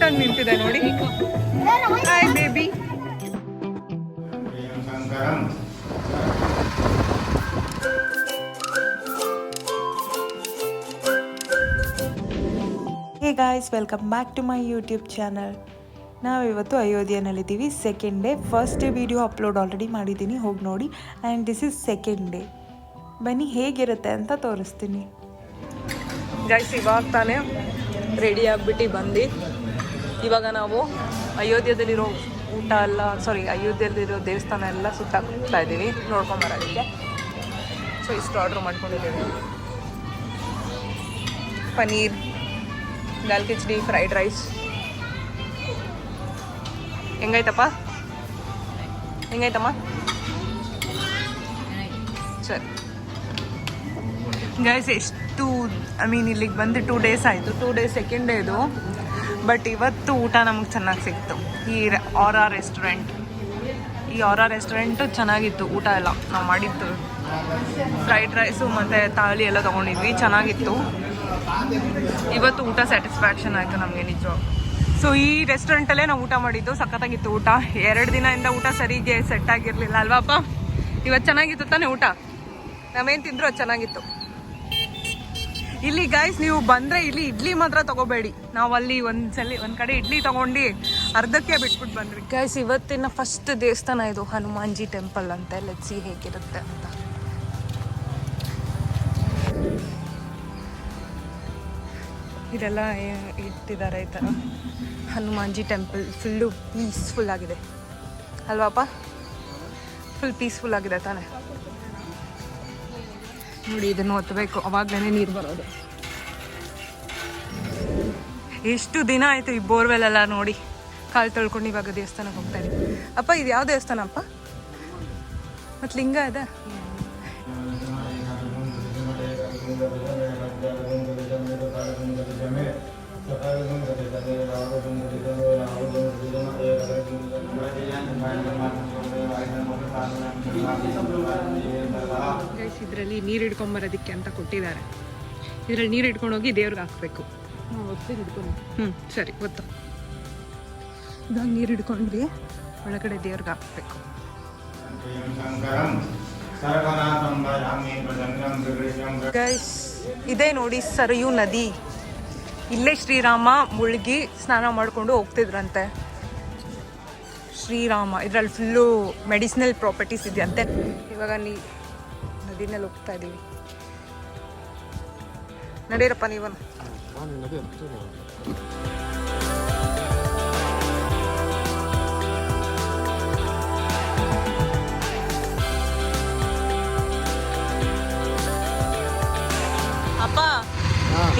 ಆಗಿ ನಿಂತಿದೆ ನೋಡಿ. Hi baby. Hey guys, welcome back to my YouTube channel. ನಾವಿವತ್ತು ಅಯೋಧ್ಯೆಯಲ್ಲಿದ್ದೀವಿ. Second day. First day video upload already ಮಾಡಿದ್ದೀನಿ, ಹೋಗಿ ನೋಡಿ. And this is second day. ಬನ್ನಿ ಹೇಗಿರುತ್ತೆ ಅಂತ ತೋರಿಸ್ತೀನಿ. ಗೈಸ್, ಇವಾಗ ತಾನೇ ರೆಡಿ ಆಗಿಬಿಟ್ಟು ಬಂದು ಇವಾಗ ನಾವು ಅಯೋಧ್ಯೆಯಲ್ಲಿರೋ ಊಟ ಎಲ್ಲ ಅಯೋಧ್ಯೆಯಲ್ಲಿರೋ ದೇವಸ್ಥಾನ ಎಲ್ಲ ಸುತ್ತಾಕ್ತಾ ಇದ್ದೀವಿ ನೋಡ್ಕೊಂಬರೋದಕ್ಕೆ. ಸೊ ಇಷ್ಟು ಆರ್ಡ್ರ್ ಮಾಡ್ಕೊಂಡಿದ್ದೀವಿ. ಪನೀರ್, ದಾಲ್ ಕಿಚಡಿ, ಫ್ರೈಡ್ ರೈಸ್. ಹೆಂಗೈತಮ್ಮ? ಸರಿ ಗೈಸ್, ಎಷ್ಟು ಇಲ್ಲಿಗೆ ಬಂದು 2 ಡೇಸ್ ಆಯಿತು. 2 ಡೇಸ್ ಸೆಕೆಂಡ್ ಡೇದು. ಬಟ್ ಇವತ್ತು ಊಟ ನಮಗೆ ಚೆನ್ನಾಗಿ ಸಿಕ್ತು. ಈ ಆರಾ ರೆಸ್ಟೋರೆಂಟು ಚೆನ್ನಾಗಿತ್ತು. ಊಟ ಎಲ್ಲ ನಾವು ಮಾಡಿದ್ದು ಫ್ರೈಡ್ ರೈಸು ಮತ್ತು ತಾಳಿ ಎಲ್ಲ ತೊಗೊಂಡಿದ್ವಿ, ಚೆನ್ನಾಗಿತ್ತು. ಇವತ್ತು ಊಟ ಸ್ಯಾಟಿಸ್ಫ್ಯಾಕ್ಷನ್ ಆಯಿತು ನಮಗೆ ನಿಜ. ಸೊ ಈ ರೆಸ್ಟೋರೆಂಟಲ್ಲೇ ನಾವು ಊಟ ಮಾಡಿದ್ದು. ಸಖತ್ತಾಗಿತ್ತು ಊಟ. 2 ದಿನದಿಂದ ಊಟ ಸರಿಗೆ ಸೆಟ್ ಆಗಿರಲಿಲ್ಲ ಅಲ್ವಾಪ್ಪ? ಇವತ್ತು ಚೆನ್ನಾಗಿತ್ತು ತಾನೇ ಊಟ? ನಾವೇನು ತಿಂದರೂ ಅದು ಚೆನ್ನಾಗಿತ್ತು. ಇಲ್ಲಿ ಗೈಸ್, ನೀವು ಬಂದರೆ ಇಲ್ಲಿ ಇಡ್ಲಿ ಮಾತ್ರ ತೊಗೋಬೇಡಿ. ನಾವು ಅಲ್ಲಿ ಒಂದು ಕಡೆ ಇಡ್ಲಿ ತೊಗೊಂಡು ಅರ್ಧಕ್ಕೆ ಬಿಟ್ಬಿಟ್ಟು ಬಂದ್ವಿ. ಗೈಸ್, ಇವತ್ತಿನ ಫಸ್ಟ್ ದೇವಸ್ಥಾನ ಇದು, ಹನುಮಾನ್ಜಿ ಟೆಂಪಲ್ ಅಂತ. ಲೆಟ್ಸ್ ಸಿ ಹೇಗಿರುತ್ತೆ ಅಂತ. ಇದೆಲ್ಲ ಇಟ್ಟಿದ್ದಾರೆ ಈ ಥರ. ಹನುಮಾನ್ಜಿ ಟೆಂಪಲ್ ಫುಲ್ಲು ಪೀಸ್ಫುಲ್ ಆಗಿದೆ ಅಲ್ವಾಪ್ಪ? ಫುಲ್ ಪೀಸ್ಫುಲ್ ಆಗಿದೆ ತಾನೆ? ನೋಡಿ, ಇದನ್ನು ಒತ್ತಬೇಕು, ಅವಾಗಲೇ ನೀರು ಬರೋದು. ಎಷ್ಟು ದಿನ ಆಯಿತು ಈ ಬೋರ್ವೆಲ್ ಎಲ್ಲ ನೋಡಿ ಕಾಲು ತೊಳ್ಕೊಂಡು ಇವಾಗ ದೇವಸ್ಥಾನಕ್ಕೆ ಹೋಗ್ತಾ ಇದ್ದೀವಿ. ಅಪ್ಪ, ಇದು ಯಾವ ದೇವಸ್ಥಾನ ಅಪ್ಪ? ಮತ್ತು ಲಿಂಗ ಇದೆ. ಇದರಲ್ಲಿ ನೀರು ಹಿಡ್ಕೊಂಬರೋದಕ್ಕೆ ಅಂತ ಕೊಟ್ಟಿದ್ದಾರೆ. ಇದರಲ್ಲಿ ನೀರು ಹಿಡ್ಕೊಂಡೋಗಿ ದೇವ್ರಿಗೆ ಹಾಕ್ಬೇಕು. ಸರಿ, ಗೊತ್ತು. ಇವಾಗ ನೀರು ಹಿಡ್ಕೊಂಡ್ವಿ, ಒಳಗಡೆ ದೇವ್ರಿಗೆ ಹಾಕ್ಬೇಕು. ಗೈಸ್, ಇದೇ ನೋಡಿ ಸರಯೂ ನದಿ. ಇಲ್ಲೇ ಶ್ರೀರಾಮ ಮುಳುಗಿ ಸ್ನಾನ ಮಾಡಿಕೊಂಡು ಹೋಗ್ತಿದ್ರಂತೆ. ಶ್ರೀರಾಮ ಇದರಲ್ಲಿ ಫುಲ್ಲು ಮೆಡಿಸಿನಲ್ ಪ್ರಾಪರ್ಟೀಸ್ ಇದೆಯಂತೆ. ಇವಾಗ ನದಿನಲ್ಲಿ ಹೋಗ್ತಾ ಇದ್ದೀವಿ. ನಡೀರಪ್ಪ ನೀವು. ಅಪ್ಪ,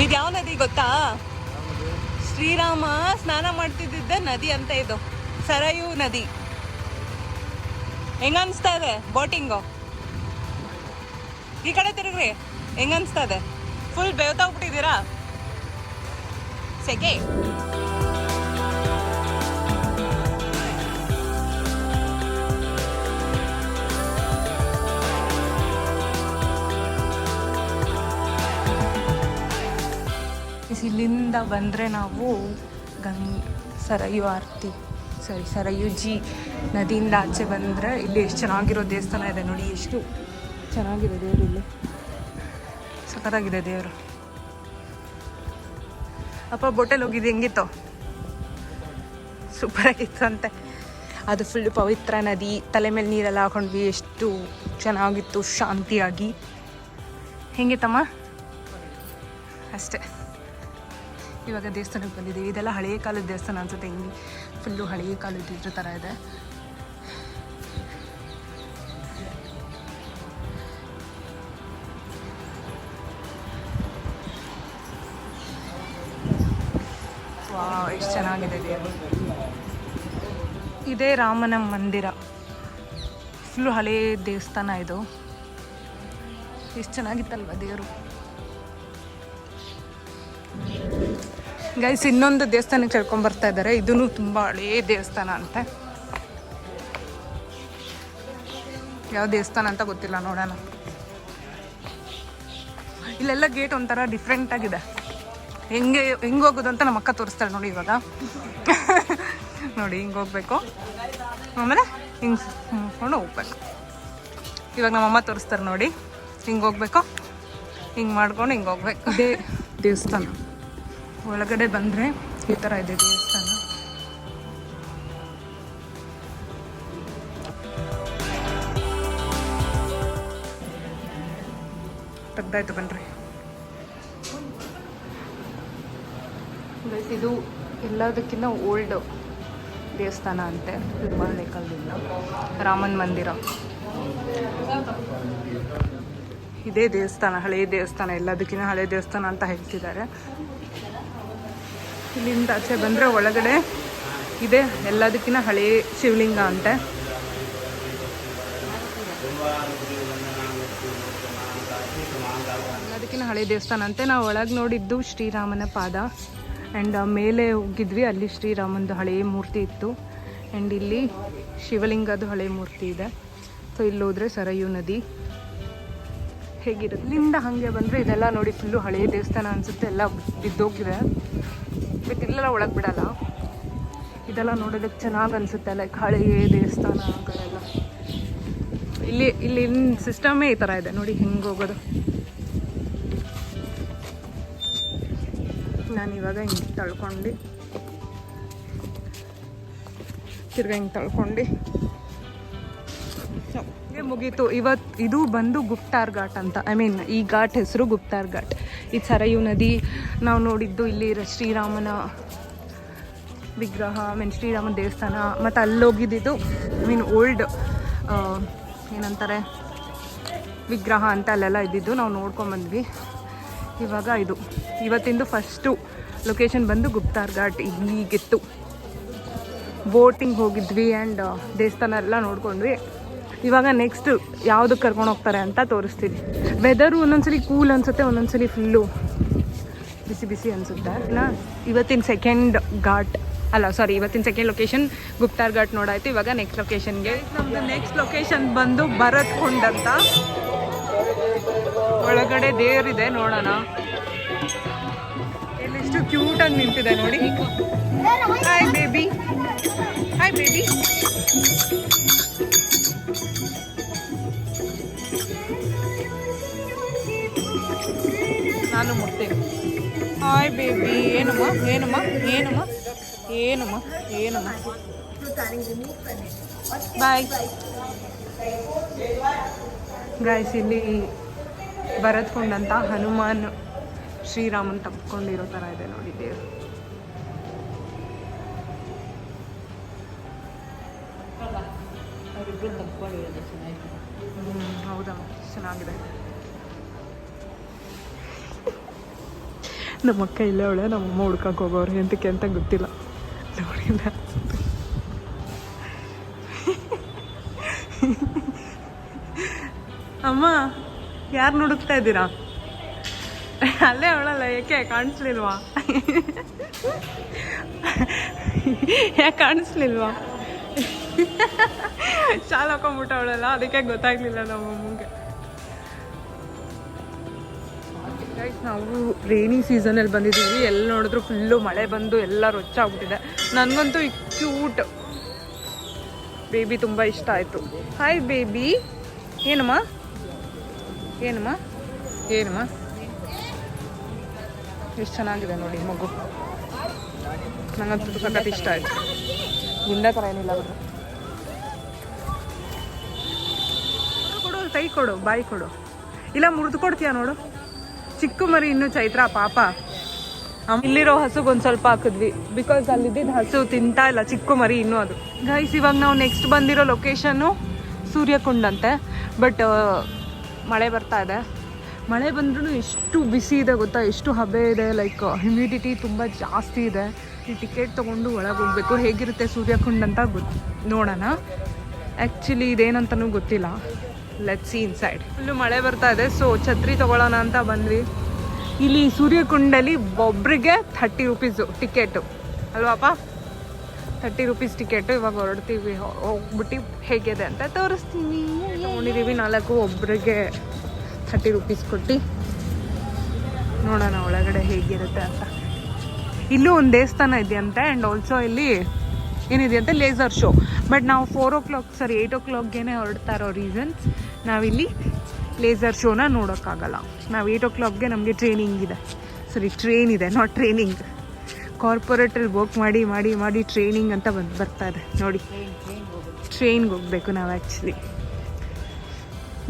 ಇದು ಯಾವ ನದಿ ಗೊತ್ತಾ? ಶ್ರೀರಾಮ ಸ್ನಾನ ಮಾಡ್ತಿದ್ದ ನದಿ ಅಂತ ಇದು, ಸರಯೂ ನದಿ. ಹೆಂಗ ಅನ್ಸ್ತಾ ಇದೆ ಬೋಟಿಂಗು? ಈ ಕಡೆ ತಿರುಗ್ರಿ. ಹೆಂಗ ಅನ್ಸ್ತಾ ಇದೆ? ಫುಲ್ ಬೇವ್ತಾ ಹೋಗ್ಬಿಟ್ಟಿದ್ದೀರಾ? ಸೆಕೆ. ಇಲ್ಲಿಂದ ಬಂದರೆ ನಾವು ಸರಯುಜಿ ನದಿಯಿಂದ ಆಚೆ ಬಂದರೆ ಇಲ್ಲಿ ಎಷ್ಟು ಚೆನ್ನಾಗಿರೋ ದೇವಸ್ಥಾನ ಇದೆ ನೋಡಿ. ಎಷ್ಟು ಚೆನ್ನಾಗಿದೆ ದೇವರು. ಇಲ್ಲಿ ಸಖತ್ತಾಗಿದೆ ದೇವರು. ಅಪ್ಪ, ಬೋಟಲ್ಲಿ ಹೋಗಿದ್ದು ಹೆಂಗಿತ್ತು? ಸೂಪರಾಗಿತ್ತು ಅಂತೆ. ಅದು ಫುಲ್ಲು ಪವಿತ್ರ ನದಿ. ತಲೆ ಮೇಲೆ ನೀರೆಲ್ಲ ಹಾಕೊಂಡ್ವಿ. ಎಷ್ಟು ಚೆನ್ನಾಗಿತ್ತು, ಶಾಂತಿಯಾಗಿ. ಹೆಂಗಿತ್ತಮ್ಮ? ಅಷ್ಟೇ. ಇವಾಗ ದೇವಸ್ಥಾನಕ್ಕೆ ಬಂದಿದ್ದೀವಿ. ಇದೆಲ್ಲ ಹಳೆಯ ಕಾಲದ ದೇವಸ್ಥಾನ ಅನ್ಸುತ್ತೆ. ಹಿಂಗೆ ಫುಲ್ಲು ಹಳೆಯ ಕಾಲದ ಇದ್ರ ಥರ ಇದೆ. ವಾವ್, ಎಷ್ಟು ಚೆನ್ನಾಗಿದೆ ದೇವರು. ಇದೇ ರಾಮನ ಮಂದಿರ. ಫುಲ್ಲು ಹಳೆಯ ದೇವಸ್ಥಾನ ಇದು. ಎಷ್ಟು ಚೆನ್ನಾಗಿತ್ತಲ್ವ ದೇವರು. ಗೈಸ್, ಇನ್ನೊಂದು ದೇವಸ್ಥಾನಕ್ಕೆ ಕರ್ಕೊಂಡ್ಬರ್ತಾ ಇದ್ದಾರೆ. ಇದೂ ತುಂಬ ಹಳೆಯ ದೇವಸ್ಥಾನ ಅಂತೆ. ಯಾವ ದೇವಸ್ಥಾನ ಅಂತ ಗೊತ್ತಿಲ್ಲ, ನೋಡೋಣ. ಇಲ್ಲೆಲ್ಲ ಗೇಟ್ ಒಂಥರ ಡಿಫ್ರೆಂಟ್ ಆಗಿದೆ. ಹೆಂಗೆ ಹೋಗೋದು ಅಂತ ನಮ್ಮ ಅಕ್ಕ ತೋರಿಸ್ತಾಳೆ ನೋಡಿ ಇವಾಗ. ನೋಡಿ ಹಿಂಗೆ ಹೋಗ್ಬೇಕು, ಆಮೇಲೆ ಹಿಂಗೆ ಮಾಡ್ಕೊಂಡು ಹೋಗ್ಬೇಕು. ಇವಾಗ ನಮ್ಮಮ್ಮ ತೋರಿಸ್ತಾರೆ ನೋಡಿ, ಹಿಂಗೆ ಹೋಗ್ಬೇಕು, ಹಿಂಗೆ ಮಾಡ್ಕೊಂಡು ಹಿಂಗೆ ಹೋಗ್ಬೇಕು. ಇದೇ ದೇವಸ್ಥಾನ. ಒಳಗಡೆ ಬಂದರೆ ಈ ಥರ ಇದೆ ದೇವಸ್ಥಾನ. ತೆಗ್ದಾಯ್ತು ಬನ್ರಿ. ಇದು ಎಲ್ಲದಕ್ಕಿಂತ ಓಲ್ಡ್ ದೇವಸ್ಥಾನ ಅಂತೆ, ಹಳೆ ಕಾಲದಿಂದ. ರಾಮನ ಮಂದಿರ ಇದೇ ದೇವಸ್ಥಾನ, ಹಳೆಯ ದೇವಸ್ಥಾನ, ಎಲ್ಲದಕ್ಕಿಂತ ಹಳೆ ದೇವಸ್ಥಾನ ಅಂತ ಹೇಳ್ತಿದ್ದಾರೆ. ಇಲ್ಲಿಂದ ಆಚೆ ಬಂದರೆ ಒಳಗಡೆ ಇದೆ ಎಲ್ಲದಕ್ಕಿಂತ ಹಳೆ ಶಿವಲಿಂಗ ಅಂತೆ. ಎಲ್ಲದಕ್ಕಿಂತ ಹಳೆ ದೇವಸ್ಥಾನ ಅಂತೆ. ನಾವು ಒಳಗೆ ನೋಡಿದ್ದು ಶ್ರೀರಾಮನ ಪಾದ, ಆ್ಯಂಡ್ ಮೇಲೆ ಹೋಗಿದ್ವಿ, ಅಲ್ಲಿ ಶ್ರೀರಾಮಂದು ಹಳೆಯ ಮೂರ್ತಿ ಇತ್ತು. ಆ್ಯಂಡ್ ಇಲ್ಲಿ ಶಿವಲಿಂಗದು ಹಳೆಯ ಮೂರ್ತಿ ಇದೆ. ಸೊ ಇಲ್ಲಿ ಹೋದರೆ ಸರಯೂ ನದಿ ಹೇಗಿರುತ್ತೆ. ಇಲ್ಲಿಂದ ಹಾಗೆ ಬಂದರೆ ಇದೆಲ್ಲ ನೋಡಿ ಫುಲ್ಲು ಹಳೆಯ ದೇವಸ್ಥಾನ ಅನಿಸುತ್ತೆ, ಎಲ್ಲ ಬಿದ್ದೋಗಿದೆ. ಬಟ್ ಇಲ್ಲೆಲ್ಲ ಒಳಗೆ ಬಿಡಲ್ಲ. ಇದೆಲ್ಲ ನೋಡೋದಕ್ಕೆ ಚೆನ್ನಾಗಿ ಅನಿಸುತ್ತೆ, ಲೈಕ್ ಹಳೆಯ ದೇವಸ್ಥಾನಗಳೆಲ್ಲ. ಇಲ್ಲಿ ಸಿಸ್ಟಮೇ ಈ ಥರ ಇದೆ ನೋಡಿ, ಹೆಂಗೆ ಹೋಗೋದು. ನಾನಿವಾಗ ಹಿಂಗೆ ತಳ್ಕೊಂಡು ತಿರ್ಗಿ ಹಿಂಗೆ ತಳ್ಕೊಂಡು ಮುಗೀತು. ಇದು ಬಂದು ಗುಪ್ತಾರ್ ಘಾಟ್ ಅಂತ. ಈ ಘಾಟ್ ಹೆಸರು ಗುಪ್ತಾರ್ ಘಾಟ್. ಈ ಸರಯೂ ನದಿ ನಾವು ನೋಡಿದ್ದು ಇಲ್ಲಿ ಶ್ರೀರಾಮನ ವಿಗ್ರಹ, ಶ್ರೀರಾಮನ ದೇವಸ್ಥಾನ. ಮತ್ತು ಅಲ್ಲೋಗಿದ್ದು ಓಲ್ಡ್ ಏನಂತಾರೆ ವಿಗ್ರಹ ಅಂತ ಅಲ್ಲೆಲ್ಲ ಇದ್ದಿದ್ದು ನಾವು ನೋಡ್ಕೊಂಬಂದ್ವಿ. ಇವಾಗ ಇವತ್ತಿಂದು ಫಸ್ಟು ಲೊಕೇಶನ್ ಬಂದು ಗುಪ್ತಾರ್ ಘಾಟ್ ಹೀಗಿತ್ತು. ಬೋಟಿಂಗ್ ಹೋಗಿದ್ವಿ ಆ್ಯಂಡ್ ದೇವಸ್ಥಾನ ಎಲ್ಲ ನೋಡ್ಕೊಂಡ್ವಿ. ಇವಾಗ ನೆಕ್ಸ್ಟ್ ಯಾವುದಕ್ಕೆ ಕರ್ಕೊಂಡು ಹೋಗ್ತಾರೆ ಅಂತ ತೋರಿಸ್ತೀನಿ. ವೆದರು ಒಂದೊಂದ್ಸಲಿ ಕೂಲ್ ಅನಿಸುತ್ತೆ, ಒಂದೊಂದ್ಸಲಿ ಫುಲ್ಲು ಬಿಸಿ ಅನಿಸುತ್ತೆ. ಇವತ್ತಿನ ಸೆಕೆಂಡ್ ಲೊಕೇಶನ್ ಗುಪ್ತಾರ್ ಘಾಟ್ ನೋಡಾಯ್ತು. ಇವಾಗ ನೆಕ್ಸ್ಟ್ ಲೊಕೇಶನ್ಗೆ. ನಮ್ಮದು ನೆಕ್ಸ್ಟ್ ಲೊಕೇಶನ್ ಬಂದು ಭರತ್ ಕುಂಡ್ ಅಂತ. ಒಳಗಡೆ ದೇವರಿದೆ, ನೋಡೋಣ. ಎಲ್ಲಿಷ್ಟು ಕ್ಯೂಟಾಗಿ ನಿಂತಿದೆ ನೋಡಿ. Hi baby. ನಾನು ಮುಟ್ತೀನಿ. Hi baby. ಏನಮ್ಮ ಬಾಯ್. ಗೈಸ್, ಇಲ್ಲಿ ಭರತ್ ಕುಂಡ್ ಅಂತ ಹನುಮಾನ್ ಶ್ರೀರಾಮನ್ ತಪ್ಕೊಂಡಿರೋ ಥರ ಇದೆ ನೋಡಿ ದೇವರು. ಹೌದಾ, ಚೆನ್ನಾಗಿದೆ. ನಮ್ಮ ಅಕ್ಕ ಇಲ್ಲೇ ಅವಳೆ, ನಮ್ಮಮ್ಮ ಹುಡ್ಕಕ್ಕೆ ಹೋಗೋರು ಎಂತಕ್ಕೆ ಅಂತ ಗೊತ್ತಿಲ್ಲ. ನೋಡಿಲ್ಲ ಅಮ್ಮ, ಯಾರು ನುಡುಕ್ತಾ ಇದ್ದೀರಾ? ಅಲ್ಲೇ ಅವಳಲ್ಲ, ಯಾಕೆ ಕಾಣಿಸ್ಲಿಲ್ವಾ? ಯಾಕೆ ಕಾಣಿಸ್ಲಿಲ್ವಾ? ಶಾಲೆ ಹಾಕೊಂಡ್ಬಿಟ್ಟ ಅವಳಲ್ಲ, ಅದಕ್ಕೆ ಗೊತ್ತಾಗ್ಲಿಲ್ಲ ನಮ್ಮಮ್ಮಗೆ. ನಾವು ರೇನಿ ಸೀಸನಲ್ಲಿ ಬಂದಿದ್ದೀವಿ. ಎಲ್ಲಿ ನೋಡಿದ್ರು ಫುಲ್ಲು ಮಳೆ ಬಂದು ಎಲ್ಲ ರೊಚ್ಚಾಗ್ಬಿಟ್ಟಿದೆ. ನನಗಂತೂ ಈ ಕ್ಯೂಟ್ ಬೇಬಿ ತುಂಬ ಇಷ್ಟ ಆಯಿತು. Hi baby. ಏನಮ್ಮ ಎಷ್ಟು ಚೆನ್ನಾಗಿದೆ ನೋಡಿ ಮಗು. ನನಗಂತೂ ಸಖತ್ ಇಷ್ಟ ಆಯಿತು. ಗುಂಡ ಥರ ಏನಿಲ್ಲ ಅವರು. ಕೊಡು, ಕೈ ಕೊಡು, ಬಾಯಿ ಕೊಡು. ಇಲ್ಲ ಮುರಿದು ಕೊಡ್ತೀಯ ನೋಡು. ಚಿಕ್ಕ ಮರಿ ಇನ್ನೂ ಚೈತ್ರ ಪಾಪ. ಇಲ್ಲಿರೋ ಹಸುಗೆ ಒಂದು ಸ್ವಲ್ಪ ಹಾಕಿದ್ವಿ, ಬಿಕಾಸ್ ಅಲ್ಲಿದ್ದಿದ್ದು ಹಸು ತಿಂತಾ ಇಲ್ಲ, ಚಿಕ್ಕ ಮರಿ ಇನ್ನೂ ಅದು. ಗೈಸ್, ಇವಾಗ ನಾವು ನೆಕ್ಸ್ಟ್ ಬಂದಿರೋ ಲೊಕೇಶನ್ನು ಸೂರ್ಯಕುಂಡ್ ಅಂತೆ. ಬಟ್ ಮಳೆ ಬರ್ತಾ ಇದೆ. ಮಳೆ ಬಂದ್ರೂ ಎಷ್ಟು ಬಿಸಿ ಇದೆ ಗೊತ್ತಾ, ಎಷ್ಟು ಹಬೆ ಇದೆ, ಲೈಕ್ ಹ್ಯುಮಿಡಿಟಿ ತುಂಬ ಜಾಸ್ತಿ ಇದೆ. ಈ ಟಿಕೆಟ್ ತೊಗೊಂಡು ಒಳಗೆ ಹೋಗ್ಬೇಕು. ಹೇಗಿರುತ್ತೆ ಸೂರ್ಯಕುಂಡ್ ಅಂತ ನೋಡೋಣ. ಆ್ಯಕ್ಚುಲಿ ಇದೇನಂತನೂ ಗೊತ್ತಿಲ್ಲ. Let's see inside. ಫುಲ್ಲು ಮಳೆ ಬರ್ತಾ ಇದೆ, ಸೊ ಛತ್ರಿ ತೊಗೊಳ್ಳೋಣ ಅಂತ ಬಂದ್ವಿ. ಇಲ್ಲಿ ಸೂರ್ಯಕುಂಡಲ್ಲಿ ಒಬ್ರಿಗೆ 30 ರೂಪೀಸು ಟಿಕೆಟು ಅಲ್ವಾಪ್ಪ? 30 rupees ticket. ಇವಾಗ ಹೊರಡ್ತೀವಿ, ಹೋಗ್ಬಿಟ್ಟು ಹೇಗಿದೆ ಅಂತ ತೋರಿಸ್ತೀನಿ. ತೊಗೊಂಡಿದ್ದೀವಿ 4, ಒಬ್ರಿಗೆ 30 ರೂಪೀಸ್ ಕೊಟ್ಟು. ನೋಡೋಣ ಒಳಗಡೆ ಹೇಗಿರುತ್ತೆ ಅಂತ. ಇಲ್ಲೂ ಒಂದು ದೇವಸ್ಥಾನ ಇದೆಯಂತೆ ಆ್ಯಂಡ್ ಆಲ್ಸೋ ಇಲ್ಲಿ ಏನಿದೆಯಂತೆ ಲೇಸರ್ ಶೋ. ಬಟ್ ನಾವು 8 o'clock ಹೊರಡ್ತಾ ಇರೋ ರೀಸನ್ಸ್ ನಾವಿಲ್ಲಿ ಲೇಸರ್ ಶೋನ ನೋಡೋಕ್ಕಾಗಲ್ಲ. ನಾವು 8 o'clock ನಮಗೆ ಟ್ರೈನ್ ಇದೆ, ನಾಟ್ ಟ್ರೈನಿಂಗ್. ಕಾರ್ಪೊರೇಟಲ್ಲಿ ವರ್ಕ್ ಮಾಡಿ ಮಾಡಿ ಮಾಡಿ ಟ್ರೈನಿಂಗ್ ಅಂತ ಬರ್ತಾ ಇದೆ ನೋಡಿ. ಟ್ರೈನ್ಗೆ ಹೋಗ್ಬೇಕು ನಾವು. ಆ್ಯಕ್ಚುಲಿ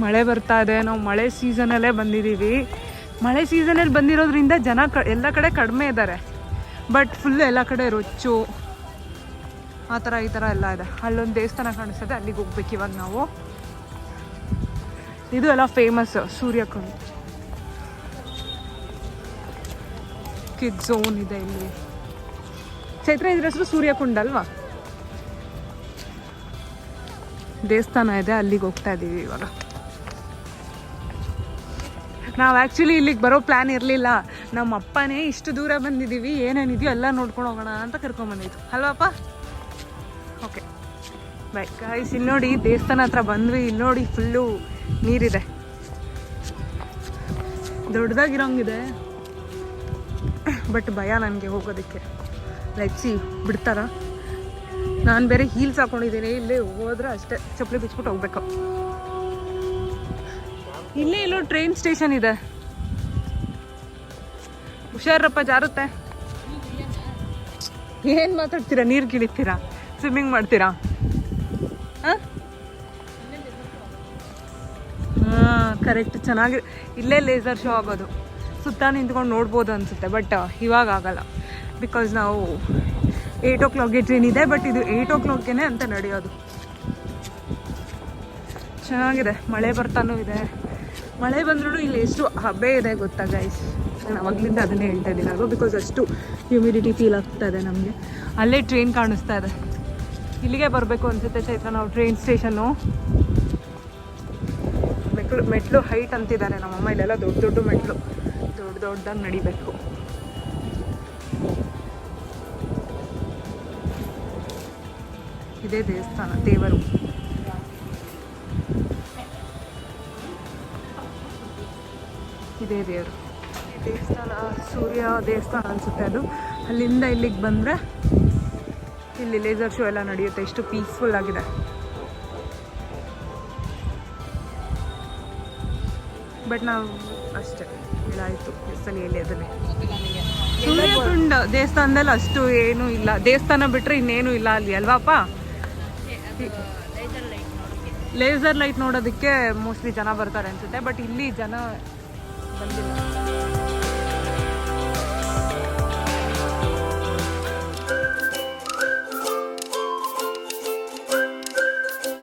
ಮಳೆ ಬರ್ತಾ ಇದೆ, ನಾವು ಮಳೆ ಸೀಸನಲ್ಲೇ ಬಂದಿದ್ದೀವಿ. ಮಳೆ ಸೀಸನಲ್ಲಿ ಬಂದಿರೋದ್ರಿಂದ ಜನ ಎಲ್ಲ ಕಡೆ ಕಡಿಮೆ ಇದ್ದಾರೆ, ಬಟ್ ಫುಲ್ ಎಲ್ಲ ಕಡೆ ರೊಚ್ಚು ಆ ಥರ ಈ ಥರ ಎಲ್ಲ ಇದೆ. ಅಲ್ಲೊಂದು ದೇವಸ್ಥಾನ ಕಾಣಿಸ್ತದೆ, ಅಲ್ಲಿಗೆ ಹೋಗ್ಬೇಕು ಇವಾಗ ನಾವು. ಇದು ಎಲ್ಲ ಫೇಮಸ್ ಸೂರ್ಯಕುಂಡ. ಕಿಡ್ ಝೋನ್ ಇದೆ ಇಲ್ಲಿ. ಚೈತ್ರ, ಇದ್ರ ಹೆಸರು ಸೂರ್ಯಕುಂಡ ಅಲ್ವಾ? ದೇವಸ್ಥಾನ ಇದೆ, ಅಲ್ಲಿಗೆ ಹೋಗ್ತಾ ಇದ್ದೀವಿ ಇವಾಗ. ನಾವು ಆ್ಯಕ್ಚುಲಿ ಇಲ್ಲಿಗೆ ಬರೋ ಪ್ಲ್ಯಾನ್ ಇರಲಿಲ್ಲ. ನಮ್ಮ ಅಪ್ಪನೇ ಇಷ್ಟು ದೂರ ಬಂದಿದ್ದೀವಿ, ಏನೇನಿದೆಯೋ ಎಲ್ಲ ನೋಡ್ಕೊಂಡು ಹೋಗೋಣ ಅಂತ ಕರ್ಕೊಂಬಂದಿತ್ತು ಅಲ್ವಪ್ಪ? Okay bye guys. ಇಲ್ಲಿ ನೋಡಿ ದೇವಸ್ಥಾನ ಹತ್ರ ಬಂದ್ವಿ. ಇಲ್ಲಿ ನೋಡಿ ಫುಲ್ಲು ನೀರಿದೆ, ದೊಡ್ಡದಾಗಿರೋಂಗಿದೆ. ಬಟ್ ಭಯ ನನಗೆ ಹೋಗೋದಕ್ಕೆ. ಸಿ ಬಿಡ್ತಾರ? ನಾನು ಬೇರೆ ಹೀಲ್ಸ್ ಹಾಕೊಂಡಿದ್ದೀನಿ. ಇಲ್ಲೇ ಹೋದ್ರೆ ಅಷ್ಟೇ ಚಪ್ಪಲಿ ಬಿಚ್ಬಿಟ್ಟು ಹೋಗ್ಬೇಕು. ಇಲ್ಲೇ ಇಲ್ಲೋ ಟ್ರೈನ್ ಸ್ಟೇಷನ್ ಇದೆ. ಹುಷಾರಪ್ಪ, ಜಾರುತ್ತೆ. ಏನು ಮಾತಾಡ್ತೀರಾ? ನೀರು ಗಿಳಿತೀರಾ? ಸ್ವಿಮ್ಮಿಂಗ್ ಮಾಡ್ತೀರಾ? ಹಾಂ ಕರೆಕ್ಟ್. ಚೆನ್ನಾಗಿ ಇಲ್ಲೇ ಲೇಸರ್ ಶೋ ಆಗೋದು. ಸುತ್ತ ನಿಂತ್ಕೊಂಡು ನೋಡ್ಬೋದು ಅನಿಸುತ್ತೆ, ಬಟ್ ಇವಾಗ ಆಗಲ್ಲ. ಬಿಕಾಸ್ ನಾವು 8 o'clock ಟ್ರೈನ್ ಇದೆ, ಬಟ್ ಇದು 8 o'clock ಅಂತ ನಡೆಯೋದು. ಚೆನ್ನಾಗಿದೆ. ಮಳೆ ಬರ್ತಾನೂ ಇದೆ. ಮಳೆ ಬಂದ್ರೂ ಇಲ್ಲಿ ಎಷ್ಟು ಹಬ್ಬೆ ಇದೆ ಗೊತ್ತಾ ಗೈಸ್? ನಾನು ಅವಾಗಲಿಂದ ಅದನ್ನೇ ಹೇಳ್ತಾ ಇದ್ದೀನಿ ಅಲ್ವಾ, ಬಿಕಾಸ್ ಅಷ್ಟು ಹ್ಯೂಮಿಡಿಟಿ ಫೀಲ್ ಆಗ್ತಾ ಇದೆ ನಮಗೆ. ಅಲ್ಲೇ ಟ್ರೈನ್ ಕಾಣಿಸ್ತಾ ಇದೆ. ಇಲ್ಲಿಗೆ ಬರಬೇಕು ಅನಿಸುತ್ತೆ ಚೈತ್ರ ನಾವು. ಟ್ರೈನ್ ಸ್ಟೇಷನ್ನು ಮೆಟ್ಲು ಹೈಟ್ ಅಂತಿದ್ದಾರೆ ನಮ್ಮಮ್ಮ. ಇಲ್ಲೆಲ್ಲ ದೊಡ್ಡ ದೊಡ್ಡ ಮೆಟ್ಲು, ದೊಡ್ಡದಾಗಿ ನಡಿಬೇಕು. ಇದೇ ದೇವಸ್ಥಾನ, ದೇವರು. ಇದೇ ದೇವರು ದೇವಸ್ಥಾನ. ಸೂರ್ಯ ದೇವಸ್ಥಾನ ಅನಿಸುತ್ತೆ ಅದು. ಅಲ್ಲಿಂದ ಇಲ್ಲಿಗೆ ಬಂದರೆ ಇಲ್ಲಿ ಲೇಸರ್ ಶೋ ಎಲ್ಲ ನಡೆಯುತ್ತೆ. ಎಷ್ಟು ಪೀಸ್ಫುಲ್ ಆಗಿದೆ. ಬಟ್ ನಾವು ಅಷ್ಟೇ ಇದಾಯಿತು ಎಲ್ಲಿ ಅದನ್ನೇ. ಸೂರ್ಯಕುಂಡ ದೇವಸ್ಥಾನದಲ್ಲಿ ಅಷ್ಟು ಏನೂ ಇಲ್ಲ. ದೇವಸ್ಥಾನ ಬಿಟ್ಟರೆ ಇನ್ನೇನು ಇಲ್ಲ ಅಲ್ಲಿ ಅಲ್ವಾಪ್ಪ? ಲೇಸರ್ ಲೈಟ್ ನೋಡೋದಕ್ಕೆ ಮೋಸ್ಟ್ಲಿ ಜನ ಬರ್ತಾರೆ ಅನಿಸುತ್ತೆ, ಬಟ್ ಇಲ್ಲಿ ಜನ ಬಂದಿಲ್ಲ.